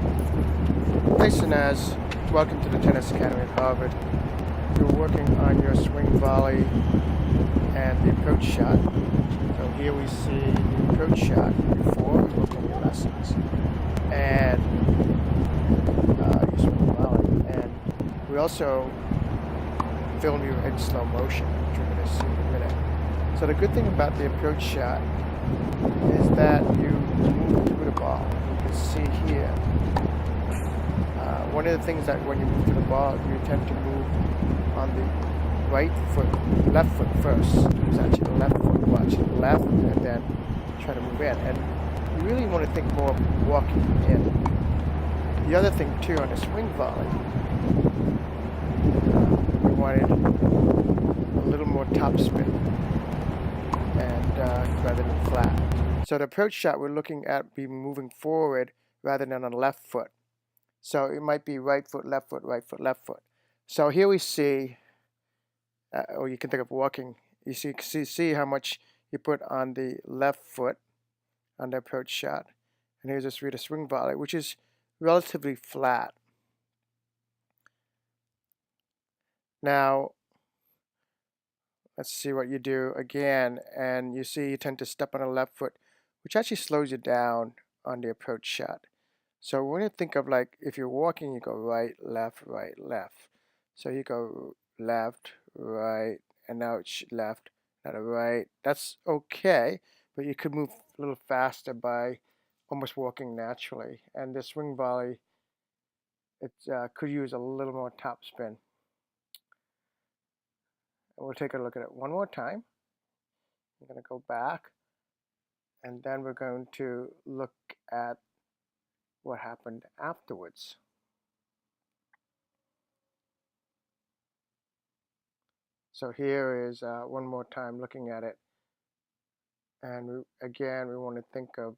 Hey Sehnaz, welcome to the Tennis Academy at Harvard. You're working on your swing volley and the approach shot. So here we see the approach shot before we look at your lessons and your swing volley. And we also film you in slow motion, which we're going to see in a minute. So the good thing about the approach shot is that you move through the ball. You can see here. One of the things that when you move to the ball, you tend to move on the left foot first. It's actually the left foot, watch left, and then try to move in. And you really want to think more of walking in. The other thing too on the swing volley, we wanted a little more topspin and rather than flat. So the approach shot we're looking at be moving forward rather than on the left foot. So it might be right foot, left foot, right foot, left foot. So here we see, or you can think of walking, you see how much you put on the left foot on the approach shot. And here's just read a swing volley, which is relatively flat. Now, let's see what you do again. And you see you tend to step on the left foot, which actually slows you down on the approach shot. So when you think of like if you're walking, you go right, left, right, left. So you go left, right, and now it's left, now right. That's okay, but you could move a little faster by almost walking naturally. And the swing volley, it could use a little more topspin. And we'll take a look at it one more time. I'm going to go back, and then we're going to look at what happened afterwards. So here is one more time looking at it. And again, we want to think of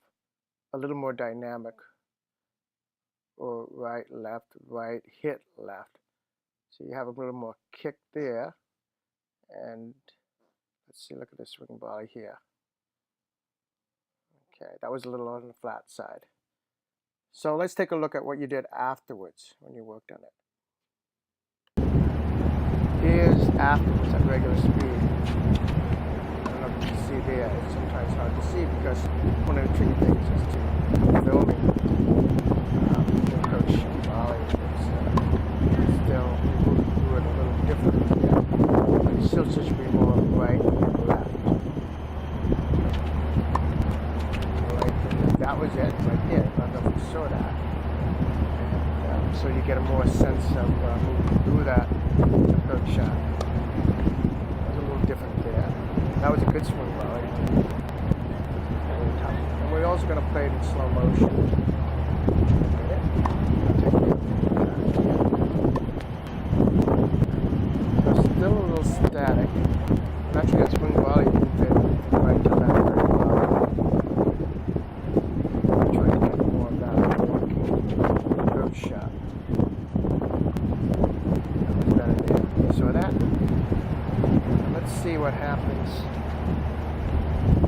a little more dynamic, or right, left, hit, left. So you have a little more kick there. And let's see, look at the swing volley here. Okay, that was a little on the flat side. So let's take a look at what you did afterwards when you worked on it. Here's afterwards at regular speed. I don't know if you can see there. It's sometimes hard to see because one of the tricky things is to filming the approach volley. It's still do it a little different. Yeah. But it still should be more right and left. That was it right here. I don't know if you saw that. And, so you get a more sense of moving through that approach shot. It was a little different there. That was a good swing volley. And we're also going to play it in slow motion. So still a little static. And actually that swing volley didn't fit right to left very well. Shot. So that, let's see what happens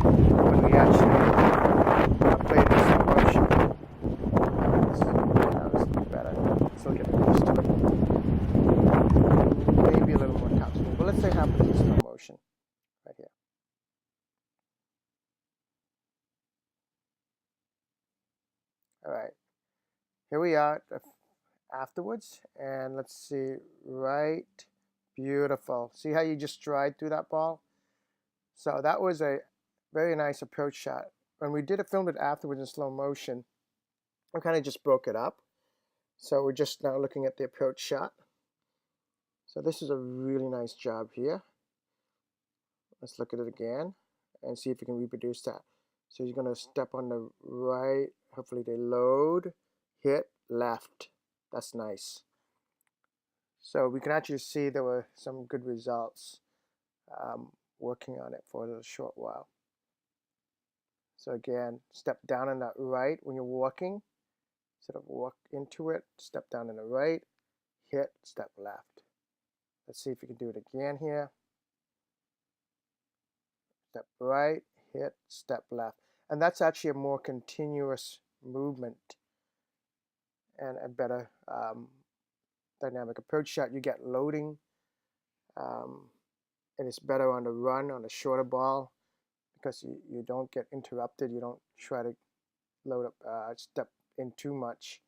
when we actually play this in motion. That was better. Still getting used to it. Maybe a little more topspin. But let's say it happens in slow motion right here. All right. Here we are afterwards, and let's see, right, beautiful. See how you just stride through that ball? So that was a very nice approach shot. When we filmed it afterwards in slow motion, I kind of just broke it up. So we're just now looking at the approach shot. So this is a really nice job here. Let's look at it again and see if we can reproduce that. So you're going to step on the right, hopefully they load, hit, left. That's nice. So we can actually see there were some good results working on it for a little short while. So again, step down on that right when you're walking. Instead of walk into it, step down on the right, hit, step left. Let's see if we can do it again here. Step right, hit, step left. And that's actually a more continuous movement. and a better dynamic approach shot. You get loading, and it's better on the run on a shorter ball because you don't get interrupted. You don't try to load up, step in too much.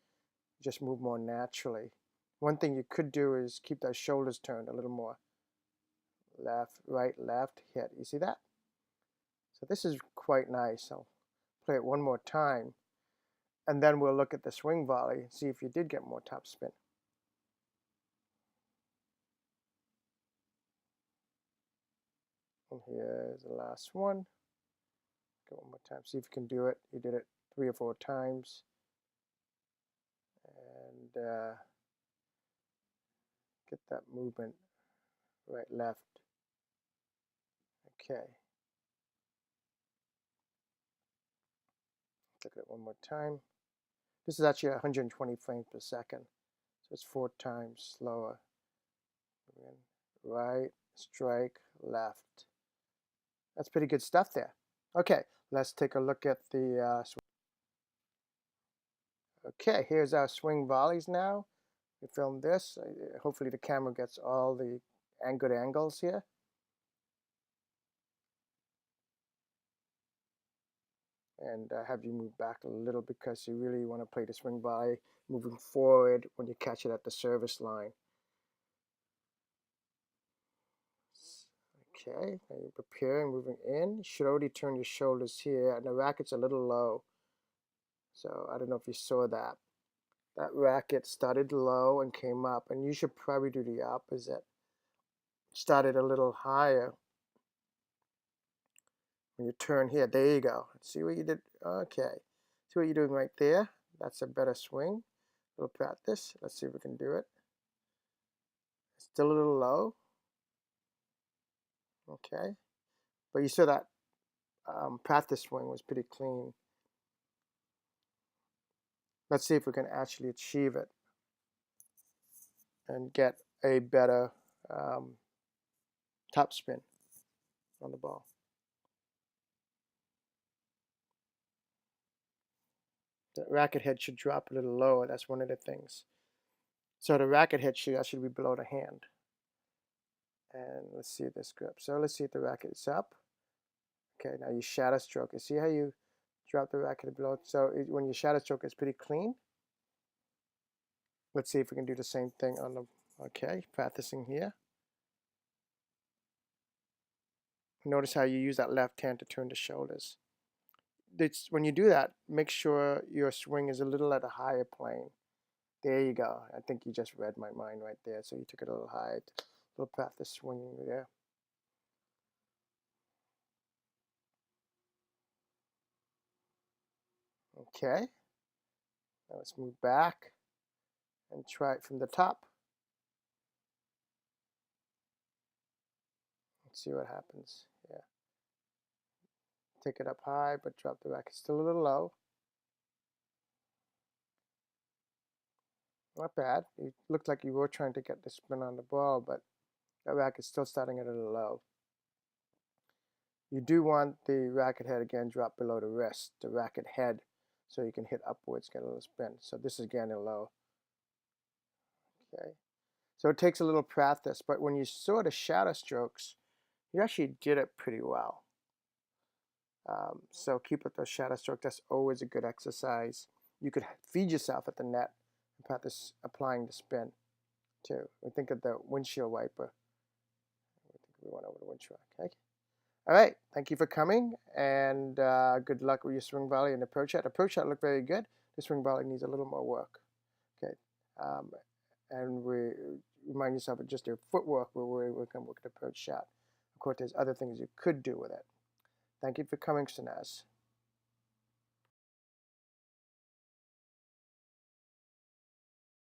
Just move more naturally. One thing you could do is keep those shoulders turned a little more. Left, right, left, hit. You see that? So this is quite nice. I'll play it one more time, and then we'll look at the swing volley and see if you did get more topspin. And here's the last one. Go one more time. See if you can do it. You did it 3 or 4 times. And get that movement right, left. Okay. Look at it one more time. This is actually 120 frames per second. So it's 4 times slower. Right, strike, left. That's pretty good stuff there. Okay, let's take a look at the okay, here's our swing volleys now. We filmed this. Hopefully the camera gets all the good angles here. And have you move back a little because you really want to play the swing volley moving forward when you catch it at the service line. Okay, now you're preparing, moving in. You should already turn your shoulders here, and the racket's a little low. So I don't know if you saw that. That racket started low and came up, and you should probably do the opposite. Started a little higher. When you turn here, there you go. See what you did? Okay. See what you're doing right there? That's a better swing. A little practice. Let's see if we can do it. Still a little low. Okay. But you saw that practice swing was pretty clean. Let's see if we can actually achieve it and get a better top spin on the ball. The racket head should drop a little lower. That's one of the things. So the racket head should actually be below the hand. And let's see this grip. So let's see if the racket is up. Okay, now you shadow stroke. You see how you drop the racket below? So when you shadow stroke, it's pretty clean. Let's see if we can do the same thing on the, okay, practicing here. Notice how you use that left hand to turn the shoulders. When you do that, make sure your swing is a little at a higher plane. There you go. I think you just read my mind right there. So you took it a little high, a little practice swinging there. Okay. Now let's move back and try it from the top. Let's see what happens. Yeah. Take it up high, but drop the racket still a little low. Not bad. It looked like you were trying to get the spin on the ball, but the racket's still starting at a little low. You do want the racket head again drop below the wrist, the racket head, so you can hit upwards, get a little spin. So this is again a low. Okay. So it takes a little practice, but when you saw the shadow strokes, you actually did it pretty well. So keep with those shadow strokes. That's always a good exercise. You could feed yourself at the net and practice applying the spin too. We think of the windshield wiper. We went over the windshield. Okay. All right. Thank you for coming, and good luck with your swing volley and approach shot. Approach shot looked very good. The swing volley needs a little more work. Okay. And remind yourself of just your footwork where we can work the approach shot. Of course, there's other things you could do with it. Thank you for coming, Sehnaz.